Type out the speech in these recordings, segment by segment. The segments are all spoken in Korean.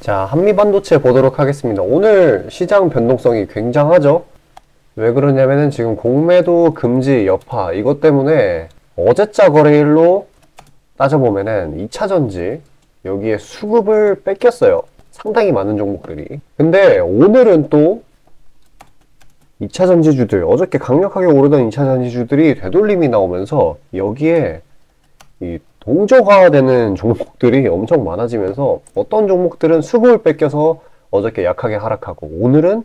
자, 한미반도체 보도록 하겠습니다. 오늘 시장 변동성이 굉장하죠? 왜 그러냐면은 지금 공매도 금지 여파 이것 때문에 어제자 거래일로 따져보면은 2차전지 여기에 수급을 뺏겼어요. 상당히 많은 종목들이. 근데 오늘은 또 2차전지주들, 어저께 강력하게 오르던 2차전지주들이 되돌림이 나오면서 여기에 이 동조화되는 종목들이 엄청 많아지면서 어떤 종목들은 수급을 뺏겨서 어저께 약하게 하락하고 오늘은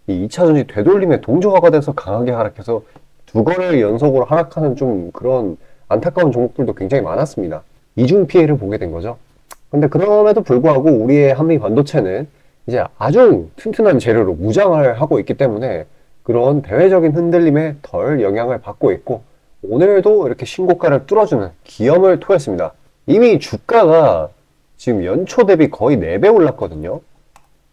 이 2차전지 되돌림에 동조화가 돼서 강하게 하락해서 두 거래일 연속으로 하락하는 좀 그런 안타까운 종목들도 굉장히 많았습니다. 이중 피해를 보게 된 거죠. 근데 그럼에도 불구하고 우리의 한미 반도체는 이제 아주 튼튼한 재료로 무장을 하고 있기 때문에 그런 대외적인 흔들림에 덜 영향을 받고 있고 오늘도 이렇게 신고가를 뚫어주는 기염을 토했습니다. 이미 주가가 지금 연초 대비 거의 4배 올랐거든요.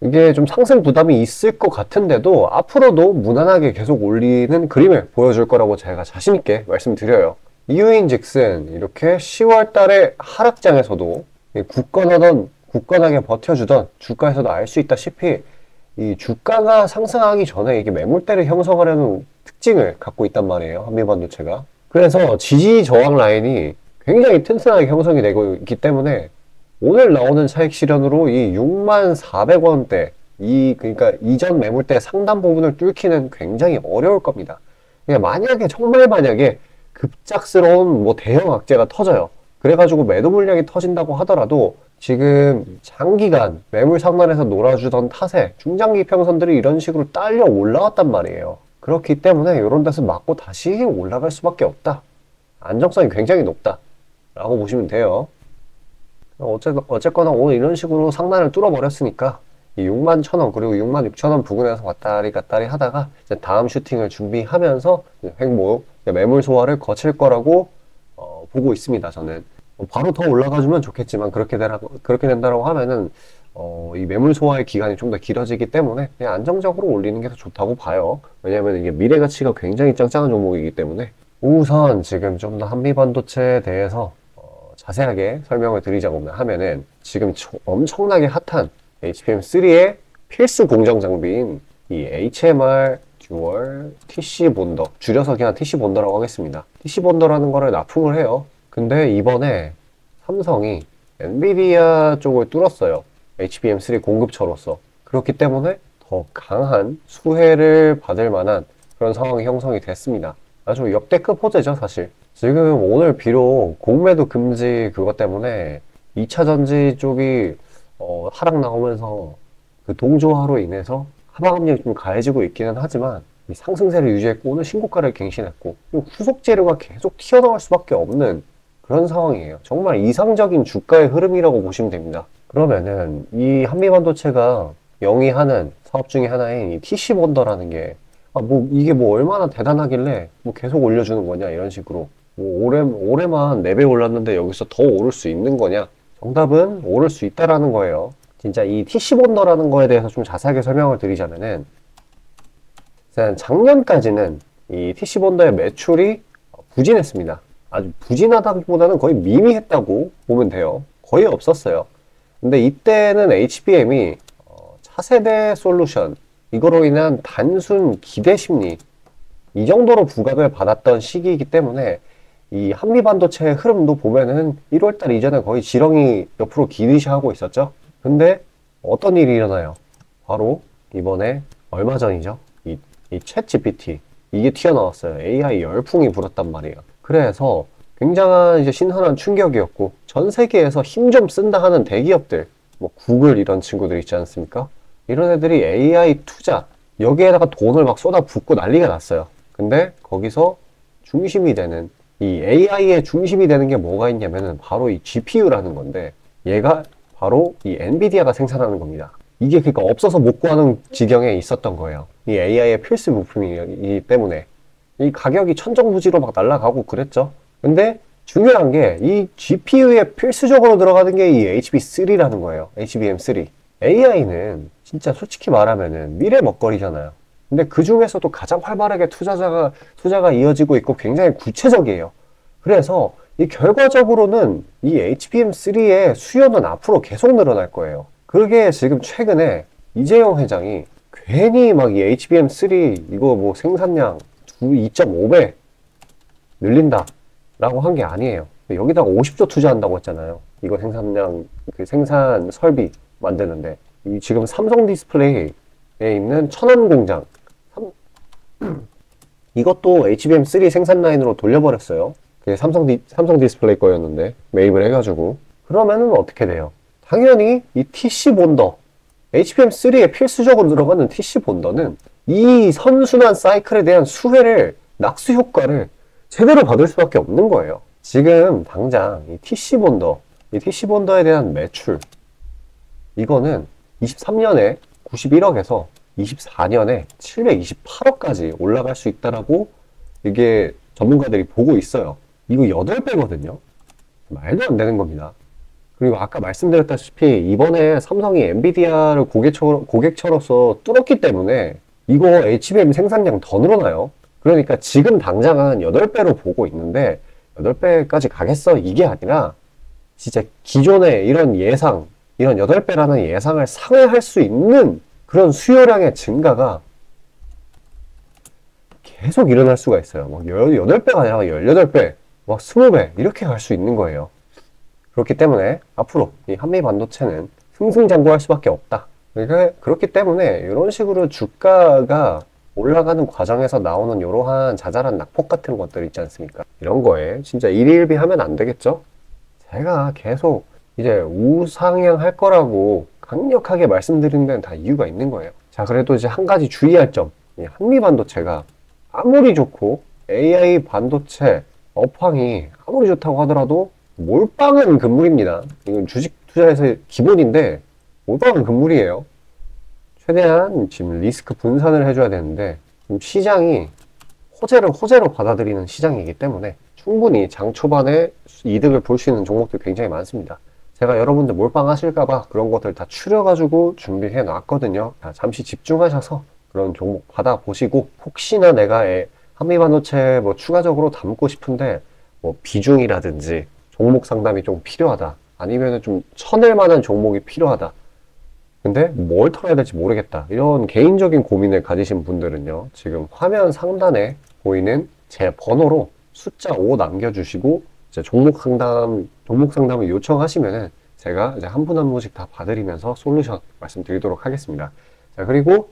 이게 좀 상승 부담이 있을 것 같은데도 앞으로도 무난하게 계속 올리는 그림을 보여줄 거라고 제가 자신있게 말씀드려요. 이유인즉슨 이렇게 10월 달에 하락장에서도 굳건하게 버텨주던 주가에서도 알 수 있다시피 이 주가가 상승하기 전에 이게 매물대를 형성하려는 특징을 갖고 있단 말이에요. 한미반도체가. 그래서 지지 저항 라인이 굉장히 튼튼하게 형성이 되고 있기 때문에 오늘 나오는 차익 실현으로 이 64,400원대 그러니까 이전 매물대 상단 부분을 뚫기는 굉장히 어려울 겁니다. 만약에 정말 만약에 급작스러운 대형 악재가 터져요. 그래가지고 매도 물량이 터진다고 하더라도 지금 장기간 매물 상단에서 놀아주던 탓에 중장기 평선들이 이런 식으로 딸려 올라왔단 말이에요. 그렇기 때문에 이런 데서 맞고 다시 올라갈 수밖에 없다. 안정성이 굉장히 높다 라고 보시면 돼요. 어쨌거나 오늘 이런 식으로 상단을 뚫어버렸으니까 이 61,000원 그리고 66,000원 부근에서 왔다리 갔다리 하다가 이제 다음 슈팅을 준비하면서 횡보 매물 소화를 거칠 거라고 보고 있습니다. 저는 바로 더 올라가주면 좋겠지만 그렇게 된다고 하면은 이 매물 소화의 기간이 좀 더 길어지기 때문에 그냥 안정적으로 올리는 게 더 좋다고 봐요. 왜냐면 이게 미래 가치가 굉장히 짱짱한 종목이기 때문에. 우선 지금 좀 더 한미반도체에 대해서 자세하게 설명을 드리자고 하면은 지금 엄청나게 핫한 HBM3의 필수 공정 장비인 이 HMR 듀얼 TC 본더, 줄여서 그냥 TC 본더라고 하겠습니다. TC 본더라는 거를 납품을 해요. 근데 이번에 삼성이 엔비디아 쪽을 뚫었어요. HBM3 공급처로서. 그렇기 때문에 더 강한 수혜를 받을 만한 그런 상황이 형성이 됐습니다. 아주 역대급 호재죠, 사실. 지금 오늘 비록 공매도 금지 그것 때문에 2차전지 쪽이 하락 나오면서 그 동조화로 인해서 하방 압력이 좀 가해지고 있기는 하지만 이 상승세를 유지했고 오늘 신고가를 갱신했고 후속 재료가 계속 튀어나올 수밖에 없는 그런 상황이에요. 정말 이상적인 주가의 흐름이라고 보시면 됩니다. 그러면은 이 한미반도체가 영위하는 사업 중에 하나인 이 TC 본더라는 게 이게 얼마나 대단하길래 계속 올려주는 거냐 이런 식으로 올해만 4배 올랐는데 여기서 더 오를 수 있는 거냐? 정답은 오를 수 있다라는 거예요. 진짜 이 TC 본더라는 거에 대해서 좀 자세하게 설명을 드리자면은 작년까지는 이 TC 본더의 매출이 부진했습니다. 아주 부진하다기보다는 거의 미미했다고 보면 돼요. 거의 없었어요. 근데 이때는 HBM이 차세대 솔루션 이거로 인한 단순 기대 심리 이 정도로 부각을 받았던 시기이기 때문에 이 한미반도체의 흐름도 보면은 1월달 이전에 거의 지렁이 옆으로 기듯이 하고 있었죠. 근데 어떤 일이 일어나요? 바로 이번에 얼마 전이죠. 이 챗GPT 이게 튀어나왔어요. AI 열풍이 불었단 말이에요. 그래서 굉장한 이제 신선한 충격이었고 전 세계에서 힘 좀 쓴다 하는 대기업들 구글 이런 친구들 있지 않습니까? 이런 애들이 AI 투자 여기에다가 돈을 막 쏟아붓고 난리가 났어요. 근데 거기서 중심이 되는 이 AI의 중심이 되는 게 뭐가 있냐면은 바로 이 GPU라는 건데 얘가 바로 이 엔비디아가 생산하는 겁니다. 이게 그러니까 없어서 못 구하는 지경에 있었던 거예요. 이 AI의 필수 부품이기 때문에 이 가격이 천정부지로 막 날아가고 그랬죠. 근데 중요한 게 이 GPU에 필수적으로 들어가는 게 이 HB3라는 거예요. HBM3. AI는 진짜 솔직히 말하면은 미래 먹거리잖아요. 근데 그 중에서도 가장 활발하게 투자가 이어지고 있고 굉장히 구체적이에요. 그래서 이 결과적으로는 이 HBM3의 수요는 앞으로 계속 늘어날 거예요. 그게 지금 최근에 이재용 회장이 괜히 막 이 HBM3 이거 뭐 생산량 2.5배 늘린다 라고 한 게 아니에요. 여기다가 50조 투자한다고 했잖아요. 이거 생산량, 그 생산 설비 만드는데. 이 지금 삼성 디스플레이에 있는 천안 공장. 이것도 HBM3 생산 라인으로 돌려버렸어요. 그게 삼성 디스플레이 거였는데, 매입을 해가지고. 그러면은 어떻게 돼요? 당연히 이 TC 본더, HBM3에 필수적으로 들어가는 TC 본더는 이 선순환 사이클에 대한 수혜를, 낙수 효과를 제대로 받을 수밖에 없는 거예요. 지금 당장 이 TC 본더에 대한 매출, 이거는 23년에 91억에서 24년에 728억까지 올라갈 수 있다라고 이게 전문가들이 보고 있어요. 이거 8배거든요. 말도 안 되는 겁니다. 그리고 아까 말씀드렸다시피 이번에 삼성이 엔비디아를 고객처로서 뚫었기 때문에 이거 HBM 생산량 더 늘어나요. 그러니까 지금 당장은 8배로 보고 있는데 8배까지 가겠어? 이게 아니라 진짜 기존의 이런 8배라는 예상을 상회할 수 있는 그런 수요량의 증가가 계속 일어날 수가 있어요. 막 8배가 아니라 18배, 막 20배 이렇게 갈 수 있는 거예요. 그렇기 때문에 앞으로 이 한미 반도체는 승승장구할 수밖에 없다. 그러니까 그렇기 때문에 이런 식으로 주가가 올라가는 과정에서 나오는 이러한 자잘한 낙폭 같은 것들 있지 않습니까? 이런 거에 진짜 일일비 하면 안 되겠죠? 제가 계속 이제 우상향할 거라고 강력하게 말씀드리는 데는 다 이유가 있는 거예요. 자, 그래도 이제 한 가지 주의할 점. 이 한미 반도체가 아무리 좋고 AI 반도체 업황이 아무리 좋다고 하더라도 몰빵은 금물입니다. 이건 주식 투자에서 기본인데 몰빵은 금물이에요. 최대한 지금 리스크 분산을 해줘야 되는데 시장이 호재로 받아들이는 시장이기 때문에 충분히 장 초반에 이득을 볼 수 있는 종목들 굉장히 많습니다. 제가 여러분들 몰빵하실까봐 그런 것들 다 추려가지고 준비해 놨거든요. 자, 잠시 집중하셔서 그런 종목 받아보시고 혹시나 내가 한미반도체 뭐 추가적으로 담고 싶은데 뭐 비중이라든지 종목 상담이 좀 필요하다. 아니면은 좀 쳐낼 만한 종목이 필요하다. 근데 뭘 털어야 될지 모르겠다. 이런 개인적인 고민을 가지신 분들은요. 지금 화면 상단에 보이는 제 번호로 숫자 5 남겨주시고 이제 종목 상담을 요청하시면은 제가 이제 한 분 한 분씩 다 봐드리면서 솔루션 말씀드리도록 하겠습니다. 자, 그리고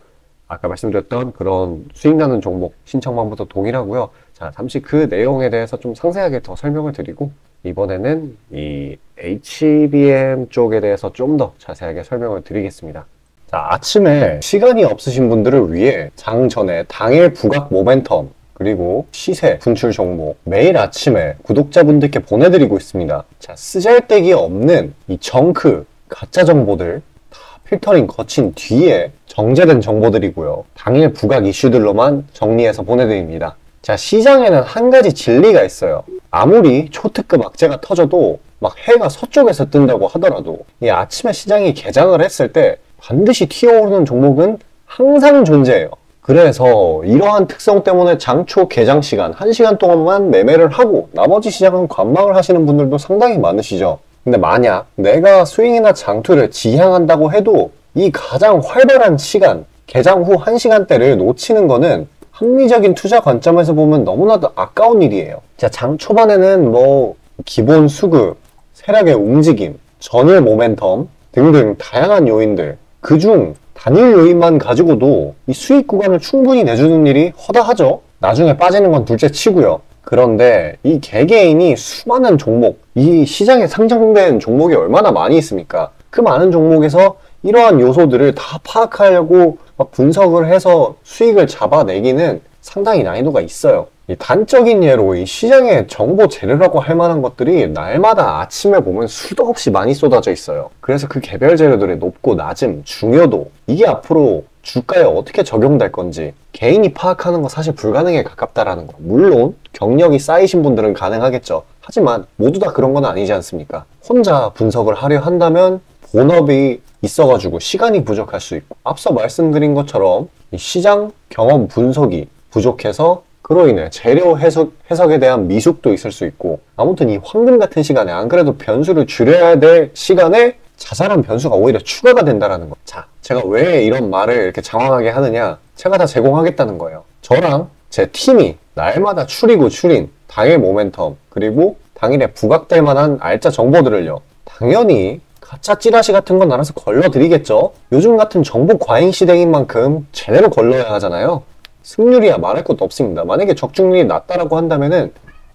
아까 말씀드렸던 그런 수익 나는 종목 신청방부터 동일하고요. 자, 잠시 그 내용에 대해서 좀 상세하게 더 설명을 드리고 이번에는 이 HBM 쪽에 대해서 좀 더 자세하게 설명을 드리겠습니다. 자, 아침에 시간이 없으신 분들을 위해 장 전에 당일 부각 모멘텀 그리고 시세 분출 종목 매일 아침에 구독자분들께 보내드리고 있습니다. 자, 쓰잘데기 없는 이 정크 가짜 정보들 다 필터링 거친 뒤에 정제된 정보들이고요. 당일 부각 이슈들로만 정리해서 보내드립니다. 자, 시장에는 한 가지 진리가 있어요. 아무리 초특급 악재가 터져도 막 해가 서쪽에서 뜬다고 하더라도 이 아침에 시장이 개장을 했을 때 반드시 튀어오르는 종목은 항상 존재해요. 그래서 이러한 특성 때문에 장초 개장 시간 1시간 동안만 매매를 하고 나머지 시장은 관망을 하시는 분들도 상당히 많으시죠. 근데 만약 내가 스윙이나 장투를 지향한다고 해도 이 가장 활발한 시간, 개장 후 1시간대를 놓치는 거는 합리적인 투자 관점에서 보면 너무나도 아까운 일이에요. 자, 장 초반에는 뭐 기본 수급, 세력의 움직임, 전일 모멘텀 등등 다양한 요인들, 그중 단일 요인만 가지고도 이 수익 구간을 충분히 내주는 일이 허다하죠. 나중에 빠지는 건 둘째 치고요. 그런데 이 개개인이 수많은 종목, 이 시장에 상장된 종목이 얼마나 많이 있습니까? 그 많은 종목에서 이러한 요소들을 다 파악하려고 막 분석을 해서 수익을 잡아내기는 상당히 난이도가 있어요. 이 단적인 예로 이 시장에 정보 재료라고 할 만한 것들이 날마다 아침에 보면 수도 없이 많이 쏟아져 있어요. 그래서 그 개별 재료들의 높고 낮음, 중요도 이게 앞으로 주가에 어떻게 적용될 건지 개인이 파악하는 거 사실 불가능에 가깝다라는 거. 물론 경력이 쌓이신 분들은 가능하겠죠. 하지만 모두 다 그런 건 아니지 않습니까? 혼자 분석을 하려 한다면 본업이 있어가지고 시간이 부족할 수 있고 앞서 말씀드린 것처럼 이 시장 경험 분석이 부족해서 그로 인해 재료 해석에 대한 미숙도 있을 수 있고 아무튼 이 황금 같은 시간에 안 그래도 변수를 줄여야 될 시간에 자잘한 변수가 오히려 추가가 된다라는 거. 자, 제가 왜 이런 말을 이렇게 장황하게 하느냐? 제가 다 제공하겠다는 거예요. 저랑 제 팀이 날마다 추리고 추린 당일 모멘텀, 그리고 당일에 부각될 만한 알짜 정보들을요, 당연히 가짜 찌라시 같은 건 알아서 걸러드리겠죠? 요즘 같은 정보 과잉 시대인 만큼 제대로 걸러야 하잖아요. 승률이야 말할 것도 없습니다. 만약에 적중률이 낮다라고 한다면은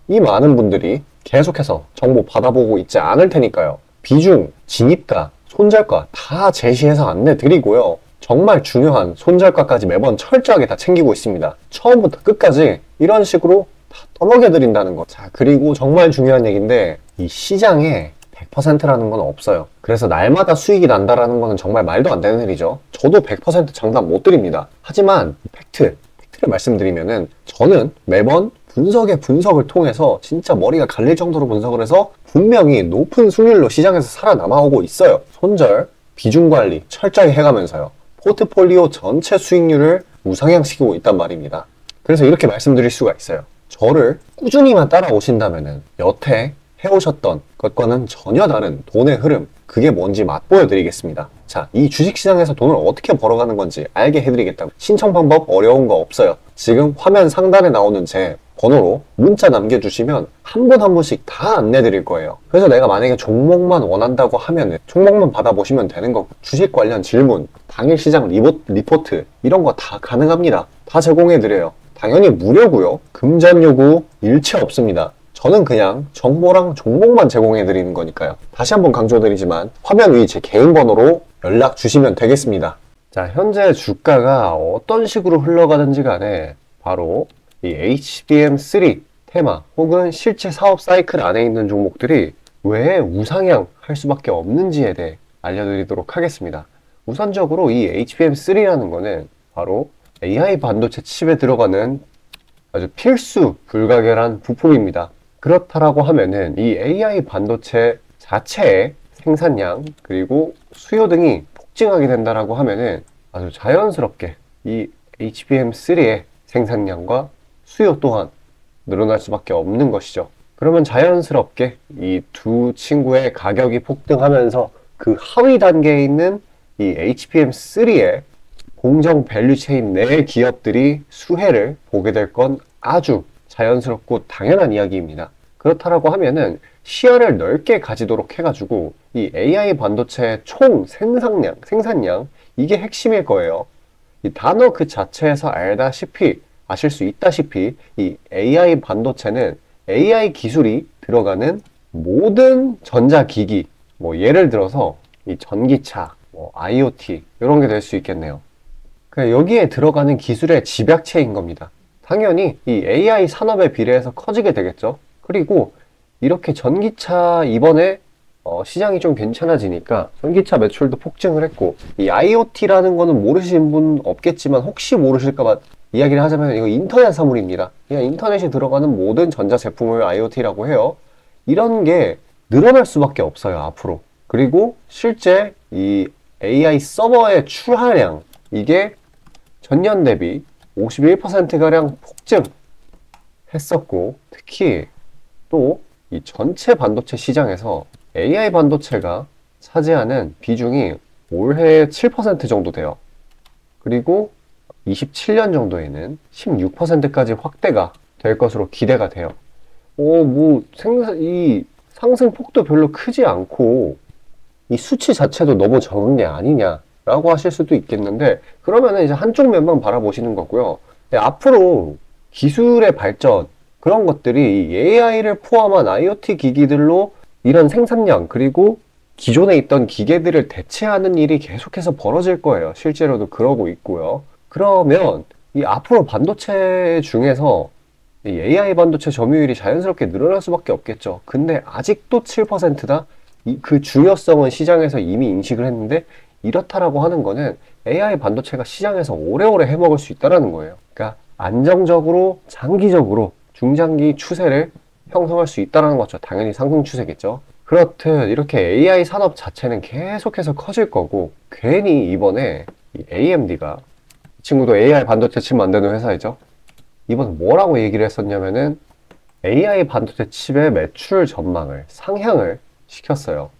이 많은 분들이 계속해서 정보 받아보고 있지 않을 테니까요. 비중, 진입가, 손절가 다 제시해서 안내드리고요. 정말 중요한 손절가까지 매번 철저하게 다 챙기고 있습니다. 처음부터 끝까지 이런 식으로 다 떠먹여드린다는 거. 자, 그리고 정말 중요한 얘기인데, 이 시장에 100%라는 건 없어요. 그래서 날마다 수익이 난다라는 거는 정말 말도 안 되는 일이죠. 저도 100% 장담 못 드립니다. 하지만 팩트를 말씀드리면은, 저는 매번 분석을 통해서 진짜 머리가 갈릴 정도로 분석을 해서 분명히 높은 수익률로 시장에서 살아남아오고 있어요. 손절, 비중 관리 철저히 해가면서요. 포트폴리오 전체 수익률을 우상향시키고 있단 말입니다. 그래서 이렇게 말씀드릴 수가 있어요. 저를 꾸준히만 따라오신다면은 여태 해오셨던 것과는 전혀 다른 돈의 흐름, 그게 뭔지 맛보여 드리겠습니다. 자, 이 주식시장에서 돈을 어떻게 벌어가는 건지 알게 해드리겠다고. 신청 방법 어려운 거 없어요. 지금 화면 상단에 나오는 제 번호로 문자 남겨주시면 한 분 한 분씩 다 안내드릴 거예요. 그래서 내가 만약에 종목만 원한다고 하면은 종목만 받아보시면 되는 거고, 주식 관련 질문, 당일 시장 리포트 이런 거 다 가능합니다. 다 제공해드려요. 당연히 무료고요. 금전 요구 일체 없습니다. 저는 그냥 정보랑 종목만 제공해드리는 거니까요. 다시 한번 강조드리지만 화면 위 제 개인 번호로 연락 주시면 되겠습니다. 자, 현재 주가가 어떤 식으로 흘러가든지 간에 바로 이 HBM3 테마 혹은 실제 사업 사이클 안에 있는 종목들이 왜 우상향 할 수밖에 없는지에 대해 알려드리도록 하겠습니다. 우선적으로 이 HBM3라는 거는 바로 AI 반도체 칩에 들어가는 아주 필수 불가결한 부품입니다. 그렇다라고 하면은 이 AI 반도체 자체의 생산량 그리고 수요 등이 폭증하게 된다라고 하면은 아주 자연스럽게 이 HBM3의 생산량과 수요 또한 늘어날 수밖에 없는 것이죠. 그러면 자연스럽게 이 두 친구의 가격이 폭등하면서 그 하위 단계에 있는 이 HBM3의 공정 밸류 체인 내 기업들이 수혜를 보게 될 건 아주 자연스럽고 당연한 이야기입니다. 그렇다라고 하면은 시야를 넓게 가지도록 해가지고 이 AI 반도체의 총 생산량 이게 핵심일 거예요. 이 단어 그 자체에서 아실 수 있다시피 이 AI 반도체는 AI 기술이 들어가는 모든 전자기기, 뭐 예를 들어서 이 전기차, 뭐 IoT 이런 게 될 수 있겠네요. 여기에 들어가는 기술의 집약체인 겁니다. 당연히 이 AI 산업에 비례해서 커지게 되겠죠. 그리고 이렇게 전기차 이번에 시장이 좀 괜찮아지니까 전기차 매출도 폭증을 했고, 이 IoT라는 거는 모르시는 분 없겠지만 혹시 모르실까봐 이야기를 하자면 이거 인터넷 사물입니다. 그냥 인터넷에 들어가는 모든 전자제품을 IoT라고 해요. 이런 게 늘어날 수밖에 없어요, 앞으로. 그리고 실제 이 AI 서버의 출하량, 이게 전년 대비 51%가량 폭증했었고, 특히 또 이 전체 반도체 시장에서 AI 반도체가 차지하는 비중이 올해 7% 정도 돼요. 그리고 27년 정도에는 16%까지 확대가 될 것으로 기대가 돼요. 이 상승폭도 별로 크지 않고 이 수치 자체도 너무 적은 게 아니냐라고 하실 수도 있겠는데, 그러면은 이제 한쪽 면만 바라보시는 거고요. 앞으로 기술의 발전, 그런 것들이 AI를 포함한 IoT 기기들로 이런 생산량 그리고 기존에 있던 기계들을 대체하는 일이 계속해서 벌어질 거예요. 실제로도 그러고 있고요. 그러면 이 앞으로 반도체 중에서 이 AI 반도체 점유율이 자연스럽게 늘어날 수밖에 없겠죠. 근데 아직도 7%다? 그 중요성은 시장에서 이미 인식을 했는데, 이렇다라고 하는 거는 AI 반도체가 시장에서 오래오래 해먹을 수 있다는 거예요. 그러니까 안정적으로 장기적으로 중장기 추세를 형성할 수 있다는 거죠. 당연히 상승 추세겠죠. 그렇듯 이렇게 AI 산업 자체는 계속해서 커질 거고, 괜히 이번에 이 AMD가, 이 친구도 AI 반도체 칩 만드는 회사이죠. 이번에 뭐라고 얘기를 했었냐면은 AI 반도체 칩의 매출 전망을 상향을 시켰어요.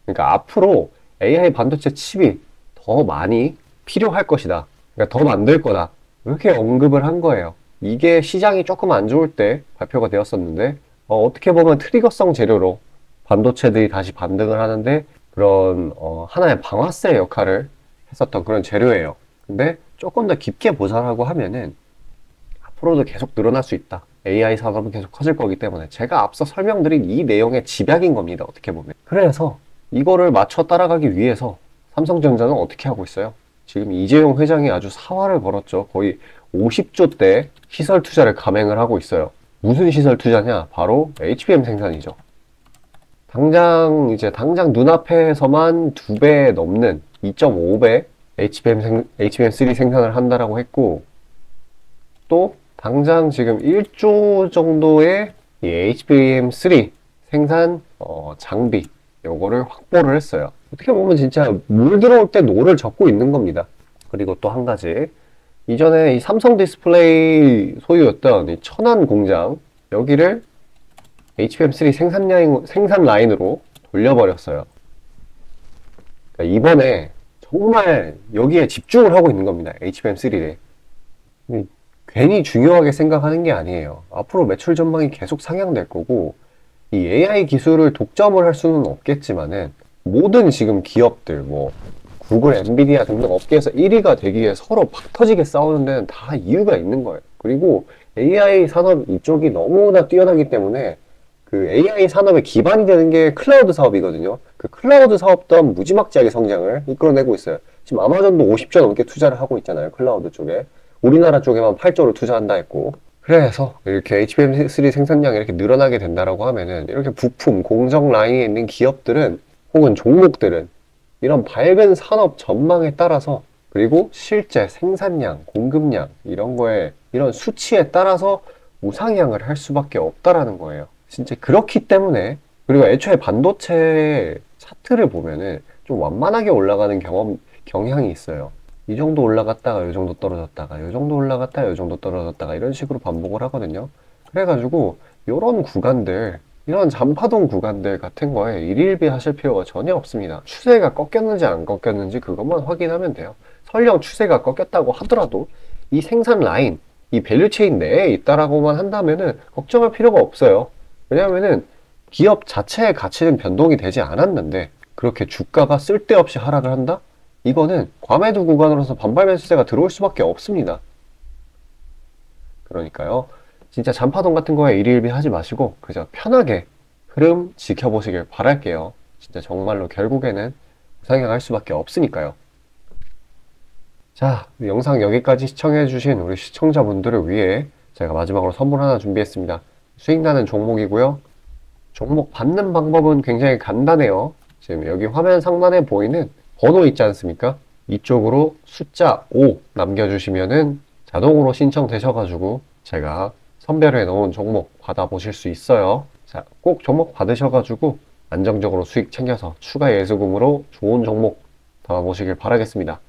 그러니까 앞으로 AI 반도체 칩이 더 많이 필요할 것이다. 그러니까 더 만들 거다. 이렇게 언급을 한 거예요. 이게 시장이 조금 안 좋을 때 발표가 되었었는데, 어떻게 보면 트리거성 재료로 반도체들이 다시 반등을 하는데 그런 하나의 방아쇠 역할을 했었던 그런 재료예요. 근데 조금 더 깊게 보자라고 하면은 앞으로도 계속 늘어날 수 있다. AI 산업은 계속 커질 거기 때문에 제가 앞서 설명드린 이 내용의 집약인 겁니다. 어떻게 보면. 그래서 이거를 맞춰 따라가기 위해서 삼성전자는 어떻게 하고 있어요? 지금 이재용 회장이 아주 사활을 걸었죠. 거의 50조대 시설 투자를 감행을 하고 있어요. 무슨 시설 투자냐? 바로 HBM 생산이죠. 당장 눈앞에서만 2배 넘는 2.5배 HBM3 생산을 한다라고 했고, 또 당장 지금 1조 정도의 이 HBM3 생산 장비 요거를 확보를 했어요. 어떻게 보면 진짜 물 들어올 때 노를 젓고 있는 겁니다. 그리고 또 한 가지, 이전에 이 삼성 디스플레이 소유였던 이 천안 공장 여기를 HBM3 생산 라인으로 돌려버렸어요. 그러니까 이번에 정말 여기에 집중을 하고 있는 겁니다. HBM3에. 괜히 중요하게 생각하는 게 아니에요. 앞으로 매출 전망이 계속 상향될 거고, 이 AI 기술을 독점을 할 수는 없겠지만은 모든 지금 기업들, 뭐 구글, 엔비디아 등등 업계에서 1위가 되기 위해 서로 박 터지게 싸우는 데는 다 이유가 있는 거예요. 그리고 AI 산업 이쪽이 너무나 뛰어나기 때문에 그 AI 산업의 기반이 되는 게 클라우드 사업이거든요. 그 클라우드 사업 또한 무지막지하게 성장을 이끌어내고 있어요. 지금 아마존도 50조 넘게 투자를 하고 있잖아요. 클라우드 쪽에. 우리나라 쪽에만 8조를 투자한다 했고. 그래서 이렇게 HBM3 생산량이 이렇게 늘어나게 된다라고 하면은 이렇게 부품, 공정 라인에 있는 기업들은 혹은 종목들은 이런 밝은 산업 전망에 따라서, 그리고 실제 생산량, 공급량 이런 거에 이런 수치에 따라서 우상향을 할 수밖에 없다라는 거예요. 진짜 그렇기 때문에, 그리고 애초에 반도체 차트를 보면은 좀 완만하게 올라가는 경향이 있어요. 이 정도 올라갔다가 이 정도 떨어졌다가 이 정도 올라갔다가 이 정도 떨어졌다가 이런 식으로 반복을 하거든요. 그래가지고 이런 구간들, 이런 잔파동 구간들 같은 거에 일일비 하실 필요가 전혀 없습니다. 추세가 꺾였는지 안 꺾였는지 그것만 확인하면 돼요. 설령 추세가 꺾였다고 하더라도 이 생산 라인, 이 밸류체인 내에 있다라고만 한다면은 걱정할 필요가 없어요. 왜냐하면은 기업 자체의 가치는 변동이 되지 않았는데 그렇게 주가가 쓸데없이 하락을 한다? 이거는 과매도 구간으로서 반발 매수세가 들어올 수밖에 없습니다. 그러니까요, 진짜 잔파동 같은 거에 일일비 하지 마시고 그저 편하게 흐름 지켜보시길 바랄게요. 진짜 정말로 결국에는 우상향할 수밖에 없으니까요. 자, 영상 여기까지 시청해주신 우리 시청자분들을 위해 제가 마지막으로 선물 하나 준비했습니다. 수익나는 종목이고요. 종목 받는 방법은 굉장히 간단해요. 지금 여기 화면 상단에 보이는 번호 있지 않습니까? 이쪽으로 숫자 5 남겨주시면은 자동으로 신청되셔가지고 제가 선별해 놓은 종목 받아보실 수 있어요. 자, 꼭 종목 받으셔가지고 안정적으로 수익 챙겨서 추가 예수금으로 좋은 종목 담아보시길 바라겠습니다.